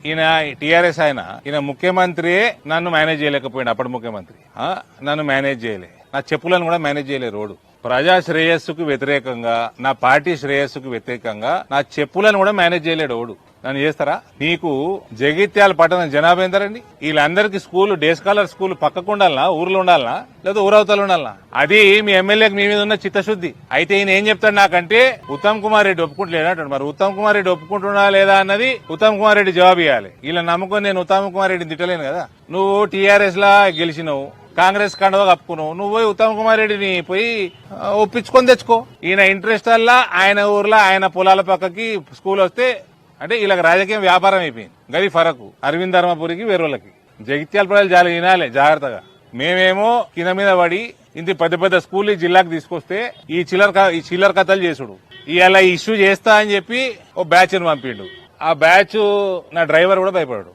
ఈయన టీఆర్ఎస్ ఈయన ముఖ్యమంత్రి నన్ను మేనేజ్ చేయలేకపోయింది. అప్పటి ముఖ్యమంత్రి నన్ను మేనేజ్ చేయలే, నా చెప్పులను కూడా మేనేజ్ చేయలే. రోడ్డు ప్రజా శ్రేయస్సుకు వ్యతిరేకంగా, నా పార్టీ శ్రేయస్సుకు వ్యతిరేకంగా నా చెప్పులను కూడా మేనేజ్ చేయలేడు ఓడు. నన్ను చేస్తారా? నీకు జగిత్యాల పట్టణం జనాభా ఎంతరండి? వీళ్ళందరికీ స్కూల్, డే స్కాలర్ స్కూల్ పక్కకు ఉండాలనా, ఊర్లో ఉండాలనా, లేదా ఊరవతలు ఉండాలనా? అది మీ ఎమ్మెల్యేకి మీ మీద ఉన్న చిత్తశుద్ధి. అయితే ఈయన ఏం చెప్తాడు నాకంటే, ఉత్తమ్ కుమార్ రెడ్డి ఒప్పుకుంటలేడు. మరి ఉత్తమ్ కుమార్ రెడ్డి ఒప్పుకుంటున్నా లేదా అన్నది ఉత్తమ్ కుమార్ రెడ్డి జవాబు ఇవ్వాలి. ఇలా నమ్ముకొని నేను ఉత్తమ్ కుమార్ రెడ్డిని తిట్టలేను కదా. నువ్వు టీఆర్ఎస్ లా గెలిచినవు, కాంగ్రెస్ కండవ కప్పుకున్నావు, నువ్వు పోయి ఉత్తమ్ కుమార్ రెడ్డిని పోయి ఒప్పించుకొని తెచ్చుకో. ఈయన ఇంట్రెస్ట్ వల్ల ఆయన ఊర్లో ఆయన పొలాల పక్కకి స్కూల్ వస్తే అంటే వీళ్ళకి రాజకీయం వ్యాపారం అయిపోయింది. గది ఫరకు అరవింద్ ధర్మపురికి వేరేళ్ళకి. జగిత్యాల ప్రజలు చాలా వినాలి జాగ్రత్తగా. మేమేమో కింద మీద పడి ఇంత పెద్ద పెద్ద స్కూల్ జిల్లాకు తీసుకొస్తే ఈ చిల్లర కథలు చేసుడు. ఇవాళ ఇష్యూ చేస్తా అని చెప్పి ఓ బ్యాచ్ ని పంపిండు. ఆ బ్యాచ్ నా డ్రైవర్ కూడా భయపడాడు.